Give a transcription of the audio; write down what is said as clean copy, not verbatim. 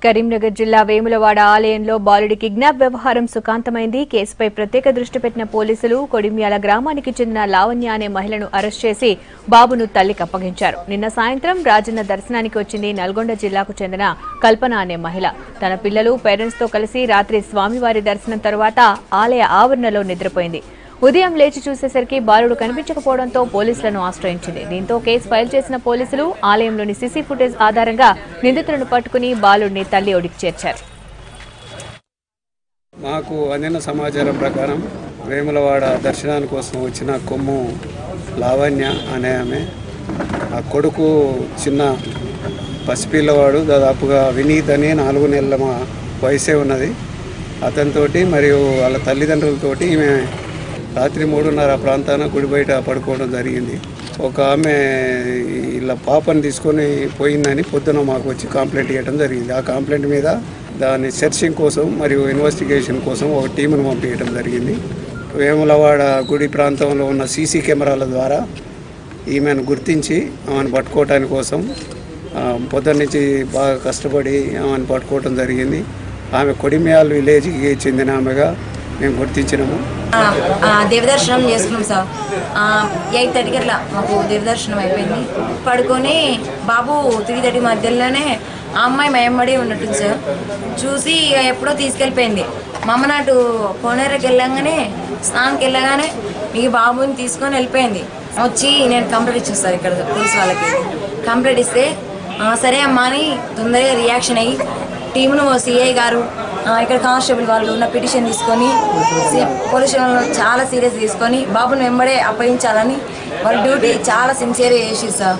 కరీంనగర్ జిల్లా వేములవాడ ఆలయంలో బాలుడి కిడ్నాప్ వ్యవహారం సుఖాంతమైంది. కేసుపై ప్రత్యేక దృష్టి పెట్టిన పోలీసులు కొడిమ్యాల గ్రామానికి చెందిన లావణ్య అనే మహిళను అరెస్ట్ చేసి బాబును తల్లికి అప్పగించారు. నిన్న సాయంత్రం రాజన్న దర్శనానికి వచ్చింది నల్గొండ జిల్లాకు చెందిన కల్పన అనే మహిళ. తన పిల్లలు పేరెంట్స్ తో కలిసి రాత్రి స్వామివారి దర్శనం తర్వాత ఆలయ ఆవరణలో నిద్రపోయింది. ఉదయం లేచి చూసేసరికి బాలుడు కనిపించకపోవడంతో పోలీసులను ఆశ్రయించింది. దీంతో కేసు ఫైల్ చేసిన పోలీసులు ఆలయంలోని సీసీ ఫుటేజ్ ఆధారంగా నిందితులను పట్టుకుని బాలుడిని తల్లి ఒడికి చేర్చారు. మాకు అందిన సమాచారం ప్రకారం వేములవాడ దర్శనాని కోసం వచ్చిన కొమ్ము లావణ్య అనే ఆమె, ఆ కొడుకు చిన్న పసిపిల్లవాడు, దాదాపుగా వినీత్ అని 4 నెలల వయసే ఉన్నది. అతనితోటి మరియు వాళ్ళ తల్లిదండ్రులతోటి ఈమె రాత్రి 3:30 ప్రాంతాన గుడి బయట పడుకోవడం జరిగింది. ఒక ఆమె ఇలా పాపను తీసుకొని పోయిందని పొద్దున మాకు వచ్చి కంప్లైంట్ ఇవ్వడం జరిగింది. ఆ కంప్లైంట్ మీద దాన్ని సెర్చింగ్ కోసం మరియు ఇన్వెస్టిగేషన్ కోసం ఒక టీమును పంపించడం జరిగింది. వేములవాడ గుడి ప్రాంతంలో ఉన్న సీసీ కెమెరాల ద్వారా ఈమెను గుర్తించి ఆమెను పట్టుకోవటానికి కోసం పొద్దున్న నుంచి బాగా కష్టపడి ఆమెను పట్టుకోవడం జరిగింది. ఆమె కొడిమ్యాల విలేజ్కి చెందిన ఆమెగా మేము గుర్తించినాము. దేవదర్శనం చేసుకున్నాం సార్. 8:30 అట్లా మాకు దేవదర్శనం అయిపోయింది. పడుకొని బాబు 3:30 మధ్యలోనే ఆ అమ్మాయి మయమ్మడి ఉన్నట్టుంది సార్. చూసి ఎప్పుడో తీసుకెళ్ళిపోయింది. మా అమ్మ నాటు కోనేరుకి వెళ్ళంగానే స్నానంకి వెళ్ళగానే మీ బాబుని తీసుకొని వెళ్ళిపోయింది. వచ్చి నేను కంప్లైంట్ ఇచ్చేస్తాను ఇక్కడ పోలీస్ వాళ్ళకి. కంప్లైంట్ ఇస్తే సరే అమ్మా అని తొందరగా రియాక్షన్ అయ్యి టీమును సిఐ గారు ఇక్కడ కానిస్టేబుల్ వాళ్ళు ఉన్న పిటిషన్ తీసుకొని పోలీస్ స్టేషన్లో చాలా సీరియస్ తీసుకొని బాబును వెంబడే అప్పగించాలని వాళ్ళ డ్యూటీ చాలా సిన్సియర్గా చేసి సార్.